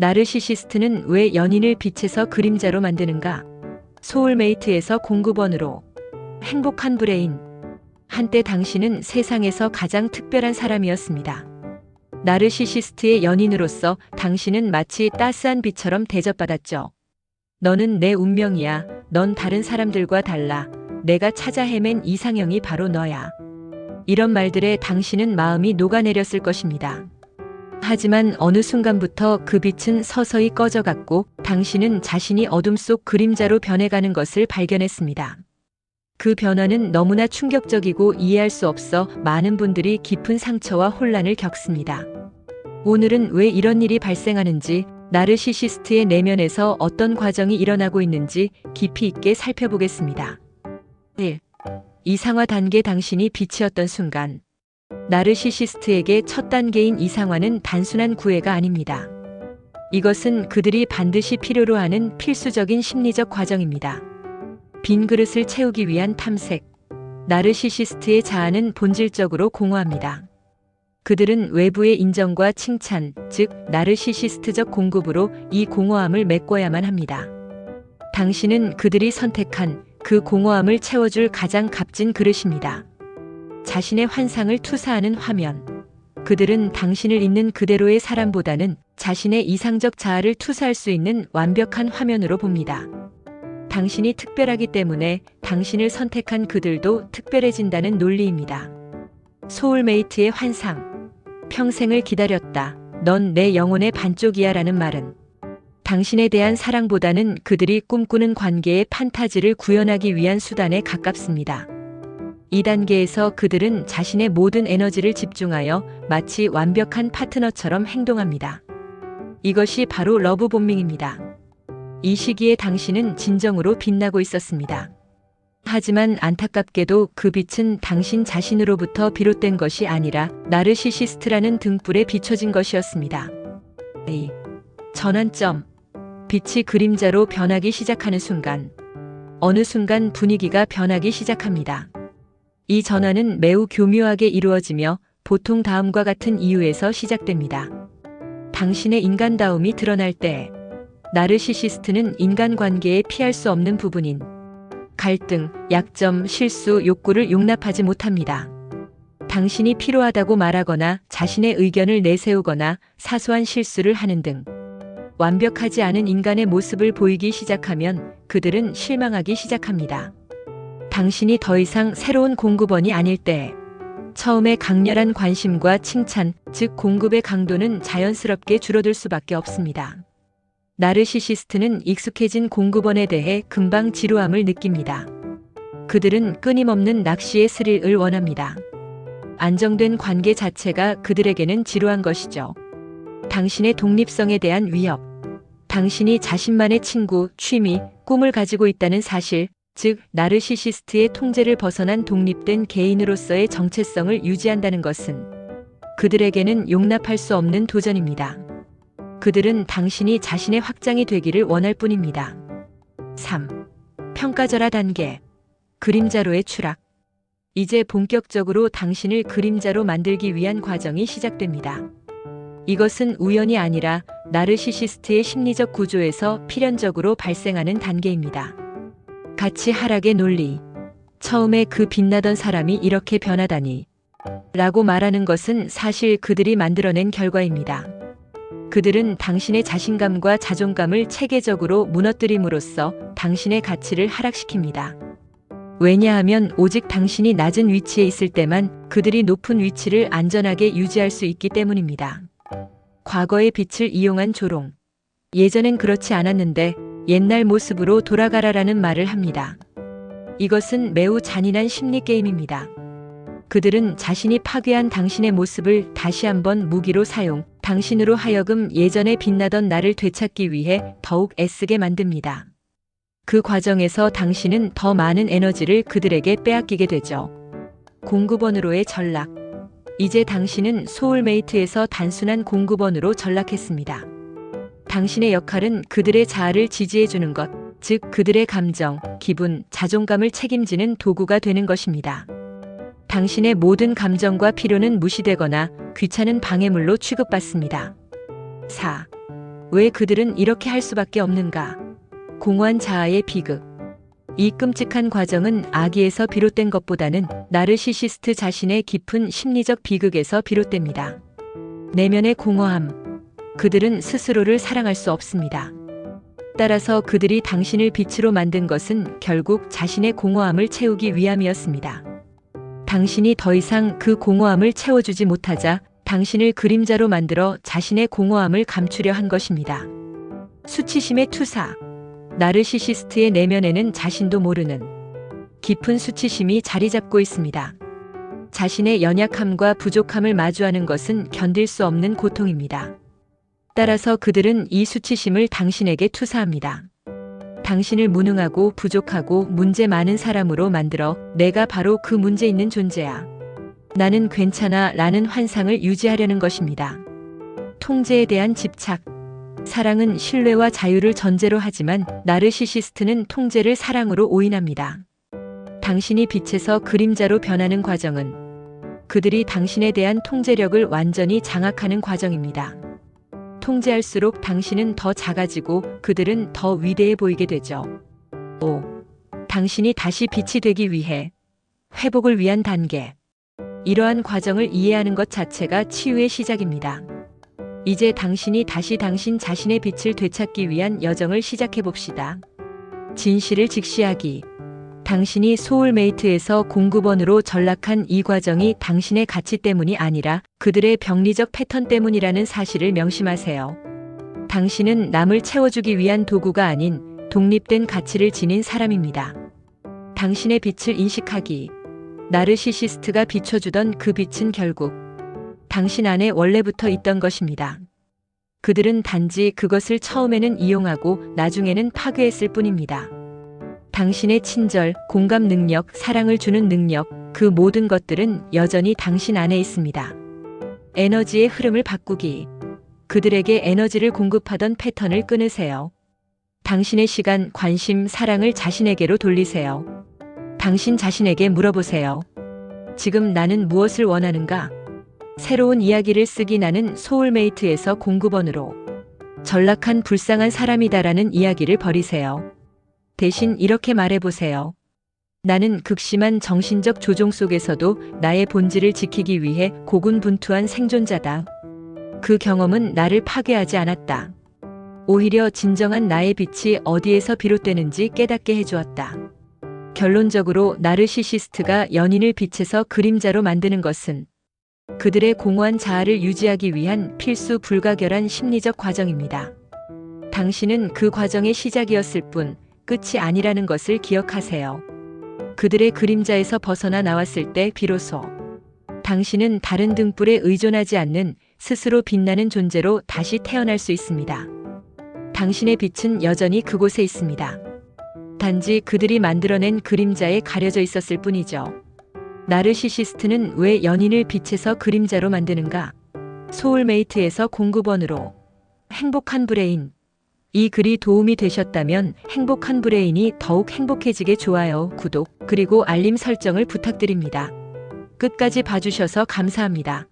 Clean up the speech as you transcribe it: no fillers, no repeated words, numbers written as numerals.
나르시시스트는 왜 연인을 빛에서 그림자로 만드는가? 소울메이트에서 공급원으로. 행복한 브레인. 한때 당신은 세상에서 가장 특별한 사람이었습니다. 나르시시스트의 연인으로서 당신은 마치 따스한 빛처럼 대접받았죠. 너는 내 운명이야. 넌 다른 사람들과 달라. 내가 찾아 헤맨 이상형이 바로 너야. 이런 말들에 당신은 마음이 녹아내렸을 것입니다. 하지만 어느 순간부터 그 빛은 서서히 꺼져갔고 당신은 자신이 어둠 속 그림자로 변해가는 것을 발견했습니다. 그 변화는 너무나 충격적이고 이해할 수 없어 많은 분들이 깊은 상처와 혼란을 겪습니다. 오늘은 왜 이런 일이 발생하는지, 나르시시스트의 내면에서 어떤 과정이 일어나고 있는지 깊이 있게 살펴보겠습니다. 1. 이상화 단계. 당신이 빛이었던 순간. 나르시시스트에게 첫 단계인 이상화는 단순한 구애가 아닙니다. 이것은 그들이 반드시 필요로 하는 필수적인 심리적 과정입니다. 빈 그릇을 채우기 위한 탐색. 나르시시스트의 자아는 본질적으로 공허합니다. 그들은 외부의 인정과 칭찬, 즉 나르시시스트적 공급으로 이 공허함을 메꿔야만 합니다. 당신은 그들이 선택한 그 공허함을 채워줄 가장 값진 그릇입니다. 자신의 환상을 투사하는 화면. 그들은 당신을 있는 그대로의 사람보다는 자신의 이상적 자아를 투사할 수 있는 완벽한 화면으로 봅니다. 당신이 특별하기 때문에 당신을 선택한 그들도 특별해진다는 논리입니다. 소울메이트의 환상. 평생을 기다렸다. 넌 내 영혼의 반쪽이야 라는 말은 당신에 대한 사랑보다는 그들이 꿈꾸는 관계의 판타지를 구현하기 위한 수단에 가깝습니다. 이 단계에서 그들은 자신의 모든 에너지를 집중하여 마치 완벽한 파트너처럼 행동합니다. 이것이 바로 러브보밍입니다. 이 시기에 당신은 진정으로 빛나고 있었습니다. 하지만 안타깝게도 그 빛은 당신 자신으로부터 비롯된 것이 아니라 나르시시스트라는 등불에 비춰진 것이었습니다. 2. 전환점. 빛이 그림자로 변하기 시작하는 순간. 어느 순간 분위기가 변하기 시작합니다. 이 전환은 매우 교묘하게 이루어지며 보통 다음과 같은 이유에서 시작됩니다. 당신의 인간다움이 드러날 때. 나르시시스트는 인간관계에 피할 수 없는 부분인 갈등, 약점, 실수, 욕구를 용납하지 못합니다. 당신이 필요하다고 말하거나 자신의 의견을 내세우거나 사소한 실수를 하는 등 완벽하지 않은 인간의 모습을 보이기 시작하면 그들은 실망하기 시작합니다. 당신이 더 이상 새로운 공급원이 아닐 때. 처음에 강렬한 관심과 칭찬, 즉 공급의 강도는 자연스럽게 줄어들 수밖에 없습니다. 나르시시스트는 익숙해진 공급원에 대해 금방 지루함을 느낍니다. 그들은 끊임없는 낚시의 스릴을 원합니다. 안정된 관계 자체가 그들에게는 지루한 것이죠. 당신의 독립성에 대한 위협. 당신이 자신만의 친구, 취미, 꿈을 가지고 있다는 사실, 즉 나르시시스트의 통제를 벗어난 독립된 개인으로서의 정체성을 유지한다는 것은 그들에게는 용납할 수 없는 도전입니다. 그들은 당신이 자신의 확장이 되기를 원할 뿐입니다. 3. 평가절하 단계. 그림자로의 추락. 이제 본격적으로 당신을 그림자로 만들기 위한 과정이 시작됩니다. 이것은 우연이 아니라 나르시시스트의 심리적 구조에서 필연적으로 발생하는 단계입니다. 가치 하락의 논리. 처음에 그 빛나던 사람이 이렇게 변하다니 라고 말하는 것은 사실 그들이 만들어낸 결과입니다. 그들은 당신의 자신감과 자존감을 체계적으로 무너뜨림으로써 당신의 가치를 하락시킵니다. 왜냐하면 오직 당신이 낮은 위치에 있을 때만 그들이 높은 위치를 안전하게 유지할 수 있기 때문입니다. 과거의 빛을 이용한 조롱. 예전엔 그렇지 않았는데 옛날 모습으로 돌아가라라는 말을 합니다. 이것은 매우 잔인한 심리 게임입니다. 그들은 자신이 파괴한 당신의 모습을 다시 한번 무기로 사용, 당신으로 하여금 예전에 빛나던 나를 되찾기 위해 더욱 애쓰게 만듭니다. 그 과정에서 당신은 더 많은 에너지를 그들에게 빼앗기게 되죠. 공급원으로의 전락. 이제 당신은 소울메이트에서 단순한 공급원으로 전락했습니다. 당신의 역할은 그들의 자아를 지지해주는 것, 즉 그들의 감정, 기분, 자존감을 책임지는 도구가 되는 것입니다. 당신의 모든 감정과 필요는 무시되거나 귀찮은 방해물로 취급받습니다. 4. 왜 그들은 이렇게 할 수밖에 없는가? 공허한 자아의 비극. 이 끔찍한 과정은 악의에서 비롯된 것보다는 나르시시스트 자신의 깊은 심리적 비극에서 비롯됩니다. 내면의 공허함. 그들은 스스로를 사랑할 수 없습니다. 따라서 그들이 당신을 빛으로 만든 것은 결국 자신의 공허함을 채우기 위함이었습니다. 당신이 더 이상 그 공허함을 채워주지 못하자 당신을 그림자로 만들어 자신의 공허함을 감추려 한 것입니다. 수치심의 투사. 나르시시스트의 내면에는 자신도 모르는 깊은 수치심이 자리 잡고 있습니다. 자신의 연약함과 부족함을 마주하는 것은 견딜 수 없는 고통입니다. 따라서 그들은 이 수치심을 당신에게 투사합니다. 당신을 무능하고 부족하고 문제 많은 사람으로 만들어 내가 바로 그 문제 있는 존재야. 나는 괜찮아 라는 환상을 유지하려는 것입니다. 통제에 대한 집착. 사랑은 신뢰와 자유를 전제로 하지만 나르시시스트는 통제를 사랑으로 오인합니다. 당신이 빛에서 그림자로 변하는 과정은 그들이 당신에 대한 통제력을 완전히 장악하는 과정입니다. 통제할수록 당신은 더 작아지고 그들은 더 위대해 보이게 되죠. 5. 당신이 다시 빛이 되기 위해 회복을 위한 단계. 이러한 과정을 이해하는 것 자체가 치유의 시작입니다. 이제 당신이 다시 당신 자신의 빛을 되찾기 위한 여정을 시작해 봅시다. 진실을 직시하기. 당신이 소울메이트에서 공급원으로 전락한 이 과정이 당신의 가치 때문이 아니라 그들의 병리적 패턴 때문이라는 사실을 명심하세요. 당신은 남을 채워주기 위한 도구가 아닌 독립된 가치를 지닌 사람입니다. 당신의 빛을 인식하기. 나르시시스트가 비춰주던 그 빛은 결국 당신 안에 원래부터 있던 것입니다. 그들은 단지 그것을 처음에는 이용하고 나중에는 파괴했을 뿐입니다. 당신의 친절, 공감 능력, 사랑을 주는 능력, 그 모든 것들은 여전히 당신 안에 있습니다. 에너지의 흐름을 바꾸기. 그들에게 에너지를 공급하던 패턴을 끊으세요. 당신의 시간, 관심, 사랑을 자신에게로 돌리세요. 당신 자신에게 물어보세요. 지금 나는 무엇을 원하는가? 새로운 이야기를 쓰기. 나는 소울메이트에서 공급원으로 전락한 불쌍한 사람이다라는 이야기를 버리세요. 대신 이렇게 말해보세요. 나는 극심한 정신적 조종 속에서도 나의 본질을 지키기 위해 고군분투한 생존자다. 그 경험은 나를 파괴하지 않았다. 오히려 진정한 나의 빛이 어디에서 비롯되는지 깨닫게 해주었다. 결론적으로 나르시시스트가 연인을 빛에서 그림자로 만드는 것은 그들의 공허한 자아를 유지하기 위한 필수 불가결한 심리적 과정입니다. 당신은 그 과정의 시작이었을 뿐 끝이 아니라는 것을 기억하세요. 그들의 그림자에서 벗어나 나왔을 때 비로소 당신은 다른 등불에 의존하지 않는 스스로 빛나는 존재로 다시 태어날 수 있습니다. 당신의 빛은 여전히 그곳에 있습니다. 단지 그들이 만들어낸 그림자에 가려져 있었을 뿐이죠. 나르시시스트는 왜 연인을 빛에서 그림자로 만드는가? 소울메이트에서 공급원으로. 행복한 브레인. 이 글이 도움이 되셨다면 행복한 브레인이 더욱 행복해지게 좋아요, 구독, 그리고 알림 설정을 부탁드립니다. 끝까지 봐주셔서 감사합니다.